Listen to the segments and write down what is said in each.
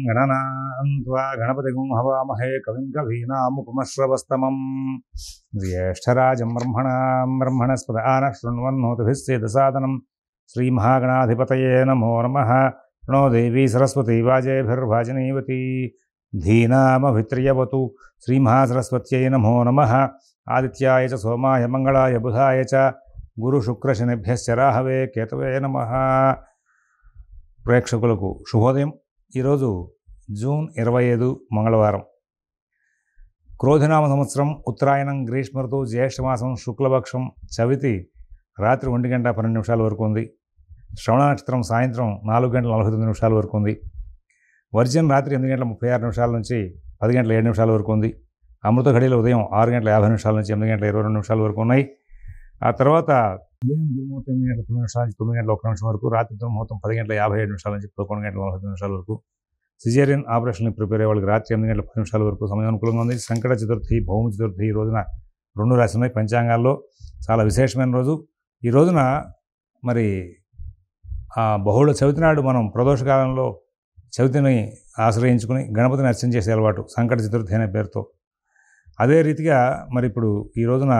గణనాం త్వా గణపతిగుం హవామహే కవిం కవీనాముపమశ్రవస్తమం జ్యేష్ఠరాజం బ్రహ్మణస్పద ఆనః శృణ్వన్నోతిభిస్సేదసాదనం శ్రీమహాగణాధిపతయే నమో నమః ప్రణో దేవీ సరస్వతీ వాజేభిర్వాజనీవతి ధీనామభిత్రియవతు శ్రీమహాసరస్వత్యై నమో నమః ఆదిత్యాయ చ సోమాయ మంగళాయ బుధాయ చ గురుశుక్రశనిభ్యశ్చ రాహవే కేతవే నమః. ప్రేక్షకులకు శుభోదయం. ఈరోజు జూన్ 25 మంగళవారం. క్రోధినామ సంవత్సరం, ఉత్తరాయణం, గ్రీష్మ ఋతువు, జ్యేష్ఠమాసం, శుక్లపక్షం, చవితి రాత్రి 1:12 వరకు ఉంది. శ్రవణ నక్షత్రం సాయంత్రం 4:49 వరకు ఉంది. వర్జన్ రాత్రి 8:36 నుంచి 10:07 వరకు ఉంది. అమృత ఘడియలు ఉదయం 6:50 నుంచి 8:22 వరకు ఉన్నాయి. ఆ తర్వాత ఉదయం దుర్ముహూర్తం 8:09 నుంచి 9:01 వరకు, రాత్రి దుర్ముహూర్తం 10:57 నుంచి 11:49 వరకు. సిజేరియన్ ఆపరేషన్కి ప్రిపేర్ అయ్యే వాళ్ళకి రాత్రి 8:10 వరకు సమయం అనుకూలంగా ఉంది. సంకట చతుర్థి, భౌమ చతుర్థి ఈ రోజున 2 రాశి ఉన్నాయి. పంచాంగాల్లో చాలా విశేషమైన రోజు. ఈ రోజున మరి బహుళ చవితి నాడు మనం ప్రదోషకాలంలో చవితిని ఆశ్రయించుకుని గణపతిని అర్చన చేసే అలవాటు, సంకట చతుర్థి అనే పేరుతో. అదే రీతిగా మరి ఇప్పుడు ఈ రోజున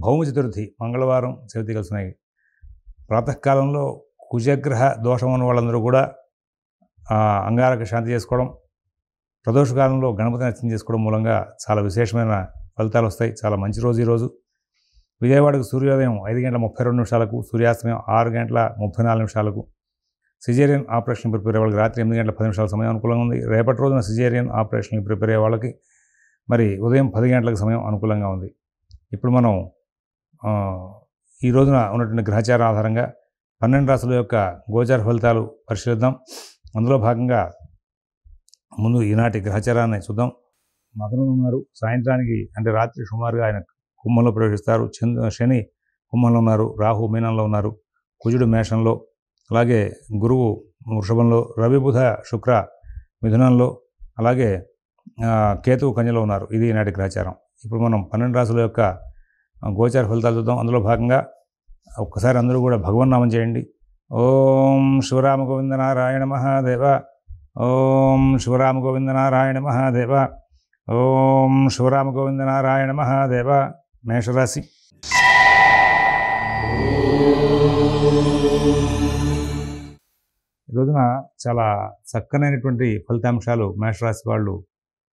భౌమ చతుర్థి, మంగళవారం చవితి కలిసినాయి. ప్రాతకాలంలో కుజగ్రహ దోషం ఉన్న వాళ్ళందరూ కూడా అంగారక శాంతి చేసుకోవడం, ప్రదోషకాలంలో గణపతిని అర్చన చేసుకోవడం మూలంగా చాలా విశేషమైన ఫలితాలు వస్తాయి. చాలా మంచి రోజు ఈరోజు. విజయవాడకు సూర్యోదయం 5:32, సూర్యాస్తమయం 6:34. సిజేరియన్ ఆపరేషన్ ప్రిపేర్ అయ్యే వాళ్ళకి రాత్రి 8:10 సమయం అనుకూలంగా ఉంది. రేపటి రోజున సిజేరియన్ ఆపరేషన్కి ప్రిపేర్ అయ్యే వాళ్ళకి మరి ఉదయం 10 గంటలకు సమయం అనుకూలంగా ఉంది. ఇప్పుడు మనం ఈ రోజున ఉన్నటువంటి గ్రహచార ఆధారంగా 12 రాశుల యొక్క గోచార ఫలితాలు పరిశీలిద్దాం. అందులో భాగంగా ముందు ఈనాటి గ్రహచారాన్ని చూద్దాం. మకరంలో ఉన్నారు. సాయంత్రానికి అంటే రాత్రి సుమారుగా ఆయన కుంభంలో ప్రవేశిస్తారు. శని కుంభంలో ఉన్నారు. రాహు మీనంలో ఉన్నారు. కుజుడు మేషంలో, అలాగే గురువు వృషభంలో, రవి బుధ శుక్ర మిథునంలో, అలాగే కేతువు కన్యలో ఉన్నారు. ఇది ఈనాటి గ్రహచారం. ఇప్పుడు మనం 12 రాశుల యొక్క గోచార ఫలితాలు చూద్దాం. అందులో భాగంగా ఒక్కసారి అందరూ కూడా భగవన్నామం చేయండి. ఓం శివరామ గోవింద నారాయణ మహాదేవ, ఓం శివరామ గోవింద నారాయణ మహాదేవ, ఓం శివరామ గోవింద నారాయణ మహాదేవ. మేషరాశి. ఈ రోజున చాలా చక్కనైనటువంటి ఫలితాంశాలు మేషరాశి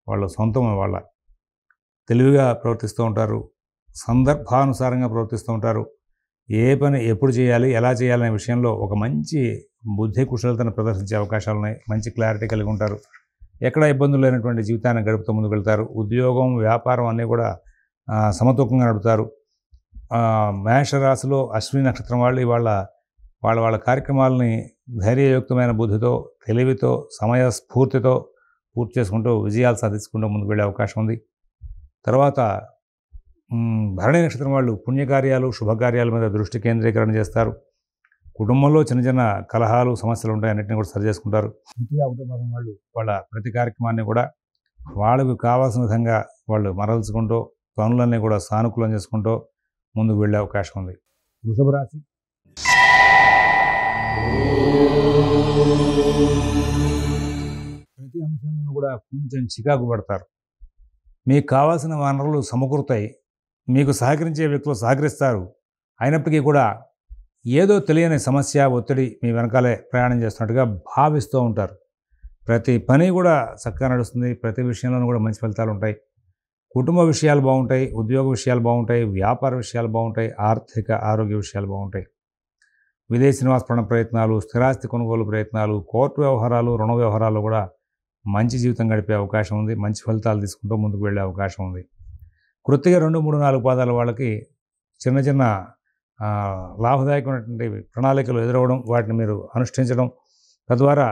వాళ్ళ సొంతం. వాళ్ళ తెలివిగా ప్రవర్తిస్తూ ఉంటారు, సందర్భానుసారంగా ప్రవర్తిస్తూ ఉంటారు. ఏ పని ఎప్పుడు చేయాలి, ఎలా చేయాలనే విషయంలో ఒక మంచి బుద్ధి కుశలతను ప్రదర్శించే అవకాశాలు ఉన్నాయి. మంచి క్లారిటీ కలిగి ఉంటారు. ఎక్కడ ఇబ్బందులు లేనటువంటి జీవితాన్ని గడుపుతూ ముందుకు వెళ్తారు. ఉద్యోగం, వ్యాపారం అన్నీ కూడా సమతూకంగా నడుపుతారు. మేషరాశిలో అశ్విని నక్షత్రం వాళ్ళు వాళ్ళ కార్యక్రమాలని ధైర్యయుక్తమైన బుద్ధితో, తెలివితో, సమయస్ఫూర్తితో పూర్తి చేసుకుంటూ విజయాలు సాధించుకుంటూ ముందుకు వెళ్ళే అవకాశం ఉంది. తర్వాత భరణి నక్షత్రం వాళ్ళు పుణ్యకార్యాలు, శుభకార్యాల మీద దృష్టి కేంద్రీకరణ చేస్తారు. కుటుంబంలో చిన్న చిన్న కలహాలు, సమస్యలు ఉంటాయి, అన్నింటినీ కూడా సరి చేసుకుంటారు. పూర్తిగా ఒకటో భాగం వాళ్ళు వాళ్ళ ప్రతి కార్యక్రమాన్ని కూడా వాళ్ళకు కావాల్సిన విధంగా వాళ్ళు మరల్చుకుంటూ, పనులన్నీ కూడా సానుకూలం చేసుకుంటూ ముందుకు వెళ్ళే అవకాశం ఉంది. వృషభ రాశి. ప్రతి అంశంలో కూడా కొంచెం చికాకు పడతారు. మీకు కావాల్సిన వనరులు సమకూరుతాయి. మీకు సహకరించే వ్యక్తులు సహకరిస్తారు. అయినప్పటికీ కూడా ఏదో తెలియని సమస్య, ఒత్తిడి మీ వెనకాలే ప్రయాణం చేస్తున్నట్టుగా భావిస్తూ ఉంటారు. ప్రతి పని కూడా చక్కగా నడుస్తుంది. ప్రతి విషయంలోనూ కూడా మంచి ఫలితాలు ఉంటాయి. కుటుంబ విషయాలు బాగుంటాయి, ఉద్యోగ విషయాలు బాగుంటాయి, వ్యాపార విషయాలు బాగుంటాయి, ఆర్థిక ఆరోగ్య విషయాలు బాగుంటాయి. విదేశీ నివాస ప్రయత్నాలు, స్థిరాస్తి కొనుగోలు ప్రయత్నాలు, కోర్టు వ్యవహారాలు, రుణ వ్యవహారాలు కూడా మంచి జీవితం గడిపే అవకాశం ఉంది. మంచి ఫలితాలు తీసుకుంటూ ముందుకు వెళ్ళే అవకాశం ఉంది. కృత్తిగా 2, 3, 4 పాదాల వాళ్ళకి చిన్న చిన్న లాభదాయకమైనటువంటి ప్రణాళికలు ఎదురవ్వడం, వాటిని మీరు అనుష్ఠించడం, తద్వారా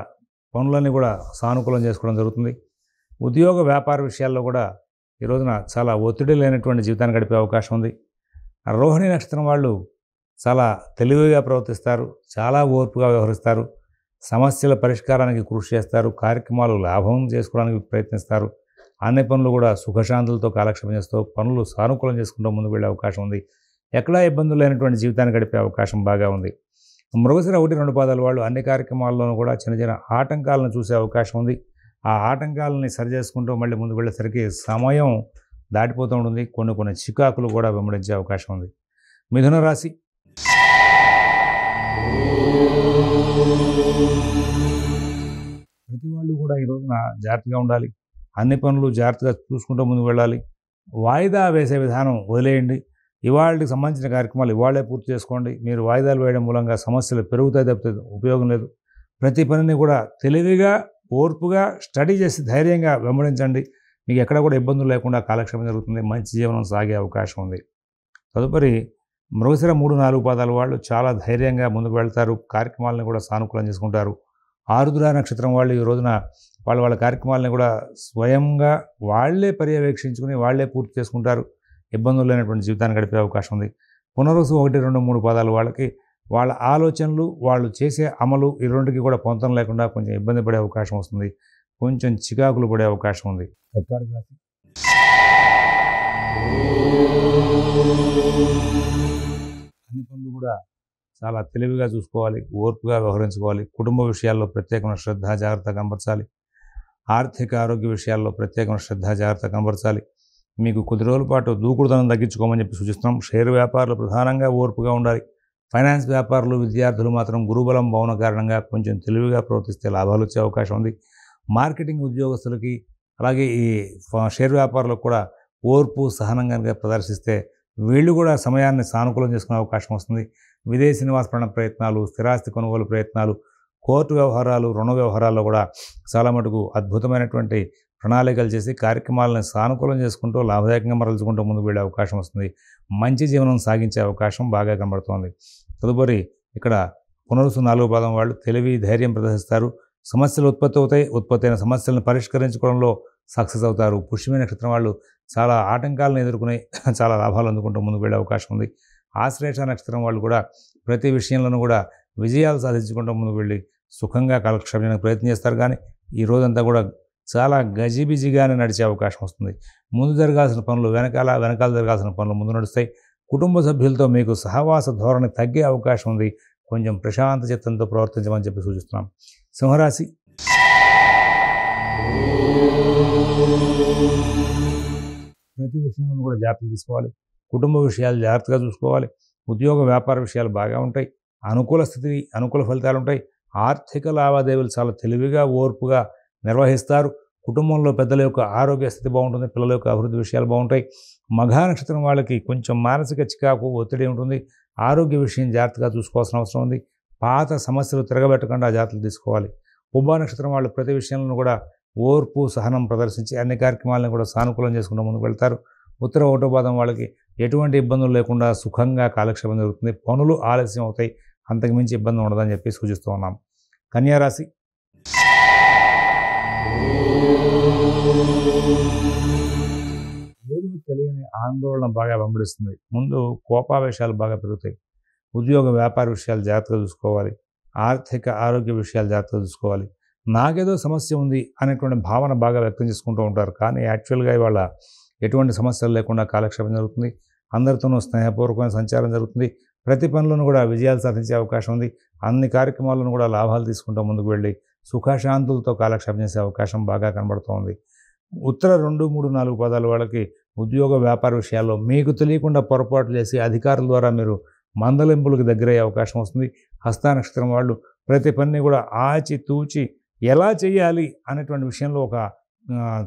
పనులన్నీ కూడా సానుకూలం చేసుకోవడం జరుగుతుంది. ఉద్యోగ వ్యాపార విషయాల్లో కూడా ఈ రోజున చాలా ఒత్తిడి లేనటువంటి జీవితాన్ని గడిపే అవకాశం ఉంది. రోహిణి నక్షత్రం వాళ్ళు చాలా తెలివిగా ప్రవర్తిస్తారు, చాలా ఓర్పుగా వ్యవహరిస్తారు, సమస్యల పరిష్కారానికి కృషి చేస్తారు, కార్యక్రమాలు లాభం చేసుకోవడానికి ప్రయత్నిస్తారు. అన్ని పనులు కూడా సుఖశాంతులతో కాలక్షేపం చేస్తూ పనులు సానుకూలం చేసుకుంటూ ముందుకు వెళ్ళే అవకాశం ఉంది. ఎక్కడా ఇబ్బందులు లేనటువంటి జీవితాన్ని గడిపే అవకాశం బాగా ఉంది. మృగశిర 1, 2 పాదాల వాళ్ళు అన్ని కార్యక్రమాల్లోనూ కూడా చిన్న చిన్న ఆటంకాలను చూసే అవకాశం ఉంది. ఆ ఆటంకాలని సరిచేసుకుంటూ మళ్ళీ ముందుకు వెళ్ళేసరికి సమయం దాటిపోతూ ఉంటుంది. కొన్ని కొన్ని చికాకులు కూడా వెంబడించే అవకాశం ఉంది. మిథున రాశి. ప్రతి వాళ్ళు కూడా ఈ రోజున జాగ్రత్తగా ఉండాలి. అన్ని పనులు జాగ్రత్తగా చూసుకుంటూ ముందుకు వెళ్ళాలి. వాయిదా వేసే విధానం వదిలేయండి. ఇవాళకి సంబంధించిన కార్యక్రమాలు ఇవాళే పూర్తి చేసుకోండి. మీరు వాయిదాలు వేయడం మూలంగా సమస్యలు పెరుగుతాయి తప్పితే ఉపయోగం లేదు. ప్రతి పనిని కూడా తెలివిగా, ఓర్పుగా స్టడీ చేసి ధైర్యంగా వెంబడించండి. మీకు ఎక్కడ కూడా ఇబ్బందులు లేకుండా కాలక్షేపం జరుగుతుంది. మంచి జీవనం సాగే అవకాశం ఉంది. తదుపరి మృగశిర 3, 4 పాదాల వాళ్ళు చాలా ధైర్యంగా ముందుకు వెళ్తారు. కార్యక్రమాలను కూడా సానుకూలం చేసుకుంటారు. ఆరుద్ర నక్షత్రం వాళ్ళు ఈ రోజున వాళ్ళ కార్యక్రమాలను కూడా స్వయంగా వాళ్ళే పర్యవేక్షించుకుని వాళ్ళే పూర్తి చేసుకుంటారు. ఇబ్బందులు లేనటువంటి జీవితాన్ని గడిపే అవకాశం ఉంది. పునర్వసు 1, 2, 3 పాదాలు వాళ్ళకి వాళ్ళ ఆలోచనలు, వాళ్ళు చేసే అమలు ఈ రెండుకి కూడా పొంతం లేకుండా కొంచెం ఇబ్బంది పడే అవకాశం వస్తుంది. కొంచెం చికాకులు పడే అవకాశం ఉంది. కర్కాటక రాశి. అన్ని పనులు కూడా చాలా తెలివిగా చూసుకోవాలి, ఓర్పుగా వ్యవహరించుకోవాలి. కుటుంబ విషయాల్లో ప్రత్యేకమైన శ్రద్ధ, జాగ్రత్త కనబరచాలి. ఆర్థిక ఆరోగ్య విషయాల్లో ప్రత్యేకమైన శ్రద్ధ, జాగ్రత్త కనబరచాలి. మీకు కొద్ది రోజుల పాటు దూకుడుదనం తగ్గించుకోమని చెప్పి సూచిస్తున్నాం. షేర్ వ్యాపారులు ప్రధానంగా ఓర్పుగా ఉండాలి. ఫైనాన్స్ వ్యాపారులు, విద్యార్థులు మాత్రం గురుబలం భవన కారణంగా కొంచెం తెలివిగా ప్రవర్తిస్తే లాభాలు వచ్చే అవకాశం ఉంది. మార్కెటింగ్ ఉద్యోగస్తులకి అలాగే ఈ షేర్ వ్యాపారులకు కూడా ఓర్పు, సహనంగా ప్రదర్శిస్తే వీళ్ళు కూడా సమయాన్ని సానుకూలం చేసుకునే అవకాశం వస్తుంది. విదేశీ నివాస ప్రయత్నాలు, స్థిరాస్తి కొనుగోలు ప్రయత్నాలు, కోర్టు వ్యవహారాలు, రుణ వ్యవహారాల్లో కూడా చాలా మటుకు అద్భుతమైనటువంటి ప్రణాళికలు చేసి కార్యక్రమాలను సానుకూలం చేసుకుంటూ లాభదాయకంగా మరల్చుకుంటూ ముందుకు వెళ్ళే అవకాశం వస్తుంది. మంచి జీవనం సాగించే అవకాశం బాగా కనబడుతోంది. తదుపరి ఇక్కడ పునరుసు 4 పాదం వాళ్ళు తెలివి, ధైర్యం ప్రదర్శిస్తారు. సమస్యలు ఉత్పత్తి అవుతాయి. ఉత్పత్తి అయిన సమస్యలను పరిష్కరించుకోవడంలో సక్సెస్ అవుతారు. పుష్యమి నక్షత్రం వాళ్ళు చాలా ఆటంకాలను ఎదుర్కొనే చాలా లాభాలు అందుకుంటూ ముందుకు వెళ్ళే అవకాశం ఉంది. ఆశ్లేష నక్షత్రం వాళ్ళు కూడా ప్రతి విషయంలోనూ కూడా విజయాలు సాధించుకుంటూ ముందుకు వెళ్ళి సుఖంగా కాలక్షేపానికి ప్రయత్నం చేస్తారు. కానీ ఈ రోజంతా కూడా చాలా గజిబిజిగానే నడిచే అవకాశం వస్తుంది. ముందు జరగాల్సిన పనులు వెనకాల జరగాల్సిన పనులు ముందు నడుస్తాయి. కుటుంబ సభ్యులతో మీకు సహవాస ధోరణి తగ్గే అవకాశం ఉంది. కొంచెం ప్రశాంత చిత్తంతో ప్రవర్తించమని చెప్పి సూచిస్తున్నాం. సింహరాశి. ప్రతి విషయంలో కూడా జాగ్రత్తలు తీసుకోవాలి. కుటుంబ విషయాలు జాగ్రత్తగా చూసుకోవాలి. ఉద్యోగ వ్యాపార విషయాలు బాగా ఉంటాయి. అనుకూల స్థితి, అనుకూల ఫలితాలు ఉంటాయి. ఆర్థిక లావాదేవీలు చాలా తెలివిగా, ఓర్పుగా నిర్వహిస్తారు. కుటుంబంలో పెద్దల యొక్క ఆరోగ్య స్థితి బాగుంటుంది. పిల్లల యొక్క అభివృద్ధి విషయాలు బాగుంటాయి. మఘా నక్షత్రం వాళ్ళకి కొంచెం మానసిక చికాకు, ఒత్తిడి ఉంటుంది. ఆరోగ్య విషయం జాగ్రత్తగా చూసుకోవాల్సిన అవసరం ఉంది. పాత సమస్యలు తిరగబెట్టకుండా జాగ్రత్తలు తీసుకోవాలి. పుబ్బా నక్షత్రం వాళ్ళు ప్రతి విషయంలో కూడా ఓర్పు, సహనం ప్రదర్శించి అన్ని కార్యక్రమాలను కూడా సానుకూలం చేసుకుంటూ ముందుకు వెళ్తారు. ఉత్తర 1వ పాదం వాళ్ళకి ఎటువంటి ఇబ్బందులు లేకుండా సుఖంగా కాలక్షేపం జరుగుతుంది. పనులు ఆలస్యం అవుతాయి. అంతకుమించి ఇబ్బంది ఉండదని చెప్పి సూచిస్తూ ఉన్నాం. కన్యా రాశి. ఏదో తెలియని ఆందోళన బాగా వెంబడిస్తుంది. ముందు కోపావేశాలు బాగా పెరుగుతాయి. ఉద్యోగ వ్యాపార విషయాలు జాగ్రత్తగా చూసుకోవాలి. ఆర్థిక ఆరోగ్య విషయాలు జాగ్రత్తగా చూసుకోవాలి. నాకేదో సమస్య ఉంది అనేటువంటి భావన బాగా వ్యక్తం చేసుకుంటూ ఉంటారు. కానీ యాక్చువల్గా ఇవాళ ఎటువంటి సమస్యలు లేకుండా కాలక్షేపం జరుగుతుంది. అందరితోనూ స్నేహపూర్వకమైన సంచారం జరుగుతుంది. ప్రతి పనులను కూడా విజయాలు సాధించే అవకాశం ఉంది. అన్ని కార్యక్రమాలను కూడా లాభాలు తీసుకుంటూ ముందుకు వెళ్ళి సుఖశాంతులతో కాలక్షేపం చేసే అవకాశం బాగా కనబడుతోంది. ఉత్తర 2, 3, 4 పాదాల వాళ్ళకి ఉద్యోగ వ్యాపార విషయాల్లో మీకు తెలియకుండా పొరపాటు చేసి అధికారుల ద్వారా మీరు మందలింపులకు దగ్గరయ్యే అవకాశం వస్తుంది. హస్త నక్షత్రం వాళ్ళు ప్రతి పనిని కూడా ఆచి తూచి ఎలా చేయాలి అనేటువంటి విషయంలో ఒక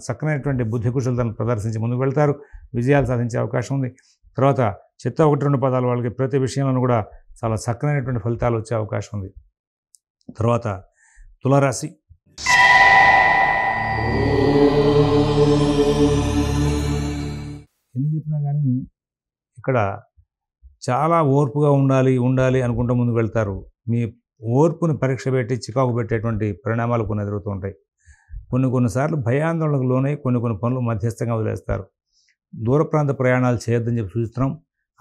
చక్కనైనటువంటి బుద్ధి కుశలతను ప్రదర్శించి ముందుకు వెళ్తారు. విజయాలు సాధించే అవకాశం ఉంది. తర్వాత చిత్త 1, 2 పాదాల వాళ్ళకి ప్రతి విషయంలోనూ కూడా చాలా చక్కనైనటువంటి ఫలితాలు వచ్చే అవకాశం ఉంది. తర్వాత తులారాశి. ఎన్ని చెప్పినా కానీ ఇక్కడ చాలా ఓర్పుగా ఉండాలి అనుకుంటూ ముందుకు వెళ్తారు. మీ ఓర్పుని పరీక్ష పెట్టి చికాకు పెట్టేటువంటి పరిణామాలు కొన్ని ఎదురవుతూ ఉంటాయి. కొన్నిసార్లు భయాందోళనకు లోనై కొన్ని పనులు మధ్యస్థంగా వదిలేస్తారు. దూర ప్రాంత ప్రయాణాలు చేయొద్దని చెప్పి సూచిస్తున్నాం.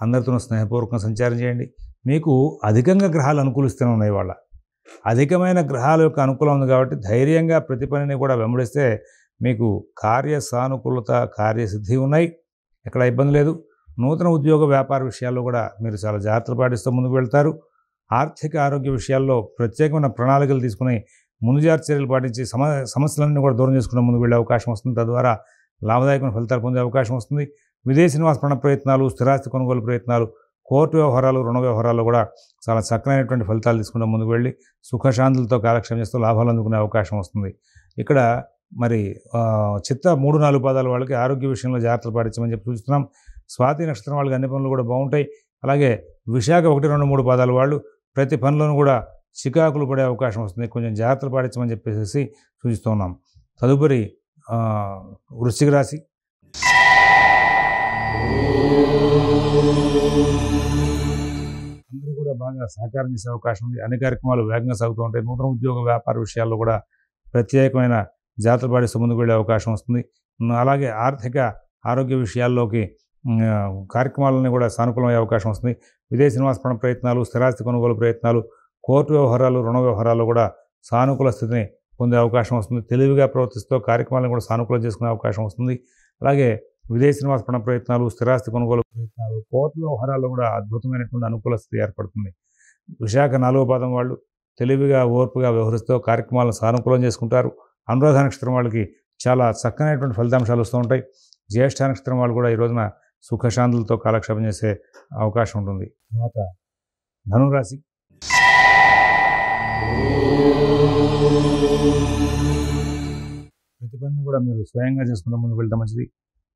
అందరితో స్నేహపూర్వకంగా సంచారం చేయండి. మీకు అధికంగా గ్రహాలు అనుకూలిస్తూనే ఉన్నాయి. వాళ్ళ అధికమైన గ్రహాల యొక్క అనుకూలం ఉంది కాబట్టి ధైర్యంగా ప్రతి పనిని కూడా వెంబడిస్తే మీకు కార్య సానుకూలత, కార్యసిద్ధి ఉన్నాయి. ఎక్కడ ఇబ్బంది లేదు. నూతన ఉద్యోగ వ్యాపార విషయాల్లో కూడా మీరు చాలా జాగ్రత్తలు పాటిస్తూ ముందుకు వెళ్తారు. ఆర్థిక ఆరోగ్య విషయాల్లో ప్రత్యేకమైన ప్రణాళికలు తీసుకుని ముందు జాగ్రత్త చర్యలు పాటించి సమస్యలన్నీ కూడా దూరం చేసుకుని ముందుకు వెళ్ళే అవకాశం వస్తుంది. తద్వారా లాభదాయకమైన ఫలితాలు పొందే అవకాశం వస్తుంది. విదేశీ నివాస ప్రయత్నాలు, స్థిరాస్తి కొనుగోలు ప్రయత్నాలు, కోర్టు వ్యవహారాలు, రుణ వ్యవహారాల్లో కూడా చాలా చక్కనైనటువంటి ఫలితాలు తీసుకుంటూ ముందుకు వెళ్ళి సుఖశాంతులతో కాలక్షేమం చేస్తూ లాభాలు అందుకునే అవకాశం వస్తుంది. ఇక్కడ మరి చిత్త 3, 4 పాదాల వాళ్ళకి ఆరోగ్య విషయంలో జాగ్రత్తలు పాటించమని చెప్పి సూచిస్తున్నాం. స్వాతి నక్షత్రం వాళ్ళకి అన్ని పనులు కూడా బాగుంటాయి. అలాగే విశాఖ 1, 2, 3 పాదాల వాళ్ళు ప్రతి పనిలోనూ కూడా చికాకులు పడే అవకాశం వస్తుంది. కొంచెం జాగ్రత్తలు పాటించమని చెప్పేసి సూచిస్తున్నాం. తదుపరి వృశ్చిక రాశి. అందరూ కూడా బాగా సహకారం చేసే అవకాశం ఉంది. అన్ని కార్యక్రమాలు వేగంగా సాగుతూ ఉంటాయి. నూతన ఉద్యోగ వ్యాపార విషయాల్లో కూడా ప్రత్యేకమైన జాగ్రత్తలు పాటిస్తూ ముందుకు వెళ్ళే అవకాశం వస్తుంది. అలాగే ఆర్థిక ఆరోగ్య విషయాల్లోకి కార్యక్రమాలన్నీ కూడా సానుకూలమయ్యే అవకాశం వస్తుంది. విదేశీ నివాస ప్రయత్నాలు, స్థిరాస్తి కొనుగోలు ప్రయత్నాలు, కోర్టు వ్యవహారాలు, రుణ వ్యవహారాల్లో కూడా సానుకూల స్థితిని పొందే అవకాశం వస్తుంది. తెలివిగా ప్రవర్తిస్తూ కార్యక్రమాలను కూడా సానుకూలం చేసుకునే అవకాశం వస్తుంది. అలాగే విదేశీ నివాస ప్రయత్నాలు, స్థిరాస్తి కొనుగోలు ప్రయత్నాలు, కోర్టు వ్యవహారాల్లో కూడా అద్భుతమైనటువంటి అనుకూల స్థితి ఏర్పడుతుంది. విశాఖ 4వ పాదం వాళ్ళు తెలివిగా, ఓర్పుగా వ్యవహరిస్తూ కార్యక్రమాలను సానుకూలం చేసుకుంటారు. అనురాధ నక్షత్రం వాళ్ళకి చాలా చక్కనైనటువంటి ఫలితాంశాలు వస్తూ ఉంటాయి. జ్యేష్ఠ నక్షత్రం వాళ్ళు కూడా ఈ రోజున సుఖశాంతులతో కాలక్షేపం చేసే అవకాశం ఉంటుంది. తర్వాత ధనురాశి. ప్రతి పనిని కూడా మీరు స్వయంగా చేసుకుంటూ ముందుకు వెళ్తే మంచిది.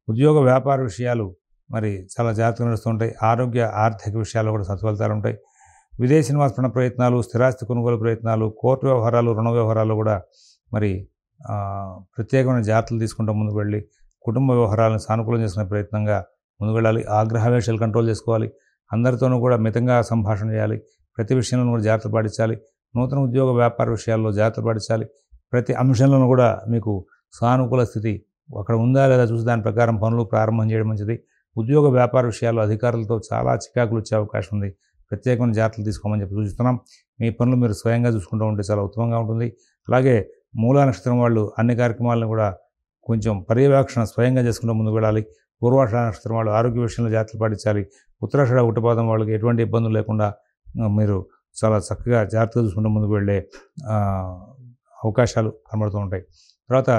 ఉద్యోగ వ్యాపార విషయాలు మరి చాలా జాగ్రత్తగా నడుస్తూ ఉంటాయి. ఆరోగ్య ఆర్థిక విషయాల్లో కూడా సత్ఫలితాలు ఉంటాయి. విదేశీ నివాస ప్రయత్నాలు, స్థిరాస్తి కొనుగోలు ప్రయత్నాలు, కోర్టు వ్యవహారాలు, రుణ వ్యవహారాలు కూడా మరి ప్రత్యేకమైన జాగ్రత్తలు తీసుకుంటూ ముందుకు వెళ్ళి కుటుంబ వ్యవహారాలను సానుకూలం చేసుకునే ప్రయత్నంగా ముందుకు వెళ్ళాలి. ఆగ్రహవేశాలు కంట్రోల్ చేసుకోవాలి. అందరితోనూ కూడా మితంగా సంభాషణ చేయాలి. ప్రతి విషయంలోనూ కూడా జాగ్రత్తలు పాటించాలి. నూతన ఉద్యోగ వ్యాపార విషయాల్లో జాగ్రత్తలు పాటించాలి. ప్రతి అంశంలోనూ కూడా మీకు సానుకూల స్థితి అక్కడ ఉందా లేదా చూసి దాని ప్రకారం పనులు ప్రారంభం చేయడం మంచిది. ఉద్యోగ వ్యాపార విషయాల్లో అధికారులతో చాలా చికాకులు వచ్చే అవకాశం ఉంది. ప్రత్యేకమైన జాగ్రత్తలు తీసుకోమని చెప్పి సూచిస్తున్నాం. మీ పనులు మీరు స్వయంగా చూసుకుంటూ ఉంటే చాలా ఉత్తమంగా ఉంటుంది. అలాగే మూలా నక్షత్రం వాళ్ళు అన్ని కార్యక్రమాలను కూడా కొంచెం పర్యవేక్షణ స్వయంగా చేసుకుంటూ ముందుకు వెళ్ళాలి. పూర్వాషాఢ నక్షత్రం వాళ్ళు ఆరోగ్య విషయంలో జాగ్రత్తలు పాటించాలి. ఉత్తరాషాఢ 1వ పాదం వాళ్ళకి ఎటువంటి ఇబ్బందులు లేకుండా మీరు చాలా చక్కగా జాగ్రత్తగా చూసుకుంటూ ముందుకు వెళ్ళే అవకాశాలు కనబడుతూ ఉంటాయి. తర్వాత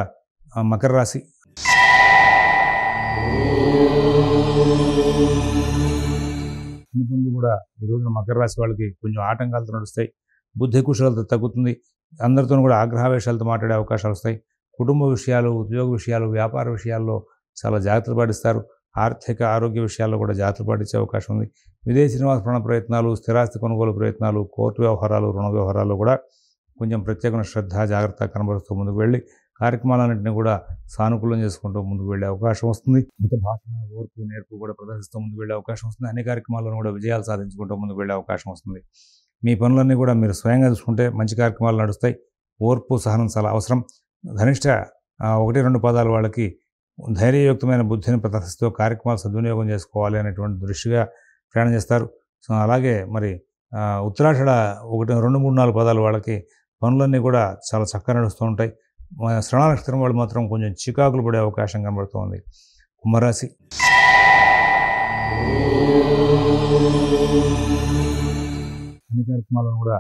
మకర రాశి. అన్ని పనులు కూడా ఈ రోజున మకర రాశి వాళ్ళకి కొంచెం ఆటంకాలతో నడుస్తాయి. బుద్ధి కుశలత తగ్గుతుంది. అందరితో కూడా ఆగ్రహావేశాలతో మాట్లాడే అవకాశాలు వస్తాయి. కుటుంబ విషయాలు, ఉద్యోగ విషయాలు, వ్యాపార విషయాల్లో చాలా జాగ్రత్తలు పాటిస్తారు. ఆర్థిక ఆరోగ్య విషయాల్లో కూడా జాగ్రత్తలు పాటించే అవకాశం ఉంది. విదేశీ నివాస ప్రయత్నాలు, స్థిరాస్తి కొనుగోలు ప్రయత్నాలు, కోర్టు వ్యవహారాలు, రుణ వ్యవహారాల్లో కూడా కొంచెం ప్రత్యేకమైన శ్రద్ధ, జాగ్రత్త కనబరుస్తూ ముందుకు వెళ్ళి కార్యక్రమాలన్నింటినీ కూడా సానుకూలం చేసుకుంటూ ముందుకు వెళ్ళే అవకాశం వస్తుంది. మిత భాషణ, ఓర్పు, నేర్పు కూడా ప్రదర్శిస్తూ ముందుకు వెళ్ళే అవకాశం వస్తుంది. అన్ని కార్యక్రమాలను కూడా విజయాలు సాధించుకుంటూ ముందుకు వెళ్ళే అవకాశం వస్తుంది. మీ పనులన్నీ కూడా మీరు స్వయంగా చూసుకుంటే మంచి కార్యక్రమాలు నడుస్తాయి. ఓర్పు, సహనం చాలా అవసరం. ధనిష్ట 1, 2 పాదాల వాళ్ళకి ధైర్యయుక్తమైన బుద్ధిని ప్రదర్శిస్తూ కార్యక్రమాలు సద్వినియోగం చేసుకోవాలి అనేటువంటి దృష్టిగా ప్రయాణం చేస్తారు. సో అలాగే మరి ఉత్తరాషాఢ 1, 2, 3, 4 పాదాల వాళ్ళకి పనులన్నీ కూడా చాలా చక్కగా నడుస్తూ ఉంటాయి. శ్రవణ నక్షత్రం వాళ్ళు మాత్రం కొంచెం చికాకులు పడే అవకాశం కనబడుతోంది. కుంభరాశి. అన్ని కార్యక్రమాలను కూడా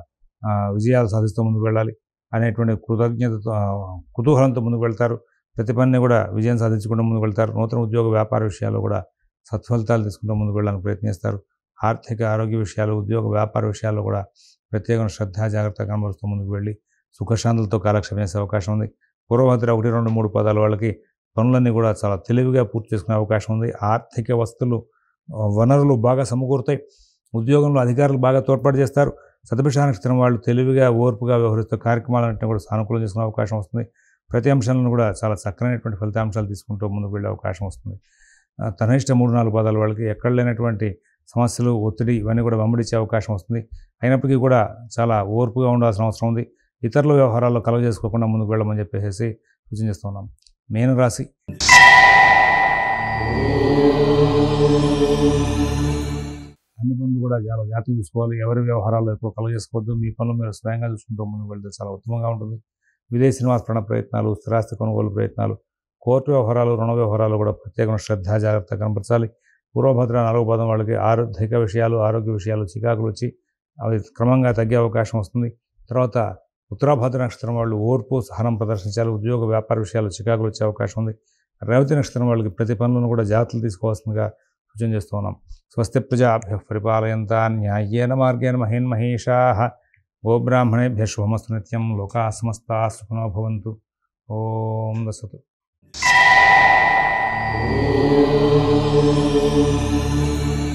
విజయాలు సాధిస్తూ ముందుకు వెళ్ళాలి అనేటువంటి కృతజ్ఞతతో, కుతూహలంతో ముందుకు వెళ్తారు. ప్రతి పనిని కూడా విజయం సాధించుకుంటూ ముందుకు వెళ్తారు. నూతన ఉద్యోగ వ్యాపార విషయాల్లో కూడా సత్ఫలితాలు తీసుకుంటూ ముందుకు వెళ్ళడానికి ప్రయత్నిస్తారు. ఆర్థిక ఆరోగ్య విషయాలు, ఉద్యోగ వ్యాపార విషయాల్లో కూడా ప్రత్యేకమైన శ్రద్ధ, జాగ్రత్త కనబరుస్తూ ముందుకు వెళ్ళి సుఖశాంతులతో కాలక్షేపం చేసే అవకాశం ఉంది. పూర్వభద్ర 1, 2, 3 పాదాల వాళ్ళకి పనులన్నీ కూడా చాలా తెలివిగా పూర్తి చేసుకునే అవకాశం ఉంది. ఆర్థిక వస్తువులు, వనరులు బాగా సమకూరుతాయి. ఉద్యోగంలో అధికారులు బాగా తోడ్పాటు చేస్తారు. శతభిష నక్షత్రం వాళ్ళు తెలివిగా, ఓర్పుగా వ్యవహరిస్తూ కార్యక్రమాలన్నింటినీ కూడా సానుకూలం చేసుకునే అవకాశం వస్తుంది. ప్రతి అంశాలను కూడా చాలా చక్కనైనటువంటి ఫలితాంశాలు తీసుకుంటూ ముందుకు వెళ్ళే అవకాశం వస్తుంది. ధనిష్ట 3, 4 పాదాల వాళ్ళకి ఎక్కడ లేనటువంటి సమస్యలు, ఒత్తిడి ఇవన్నీ కూడా వెంబడించే అవకాశం వస్తుంది. అయినప్పటికీ కూడా చాలా ఓర్పుగా ఉండాల్సిన అవసరం ఉంది. ఇతరుల వ్యవహారాల్లో కలవ చేసుకోకుండా ముందుకు వెళ్ళమని చెప్పేసి సూచిస్తున్నాం. మీనరాశి. అన్ని పనులు కూడా చాలా జాగ్రత్తగా చూసుకోవాలి. ఎవరి వ్యవహారాల్లో ఎక్కువ కలవ చేసుకోవద్దు. మీ పనులు మీరు స్వయంగా చూసుకుంటూ ముందుకు వెళ్తే చాలా ఉత్తమంగా ఉంటుంది. విదేశీ నివాస ప్రయత్నాలు, స్థిరాస్తి కొనుగోలు ప్రయత్నాలు, కోర్టు వ్యవహారాలు, రుణ వ్యవహారాలు కూడా ప్రత్యేకమైన శ్రద్ధ, జాగ్రత్త కనపరచాలి. పూర్వభద్ర 4వ పాదం వాళ్ళకి ఆర్థిక విషయాలు, ఆరోగ్య విషయాలు చికాకులు వచ్చి అవి క్రమంగా తగ్గే అవకాశం వస్తుంది. తర్వాత ఉత్తరాభాద్ర నక్షత్రం వాళ్ళు ఓర్పు సహనం ప్రదర్శించాలి. ఉద్యోగ వ్యాపార విషయాలు చికాకులు వచ్చే అవకాశం ఉంది. రేవతి నక్షత్రం వాళ్ళకి ప్రతి పనులను కూడా జాగ్రత్తలు తీసుకోవాల్సిందిగా సూచన చేస్తూ ఉన్నాం. స్వస్తి ప్రజాభ్యః పరిపాలయంతాం న్యాయేన మార్గేణ మహీన్మహీషాః గోబ్రాహ్మణేభ్యః శుభమస్తు నిత్యం. లోకాః సమస్తాః సుఖినో భవంతు. ఓం దశతు. ఓం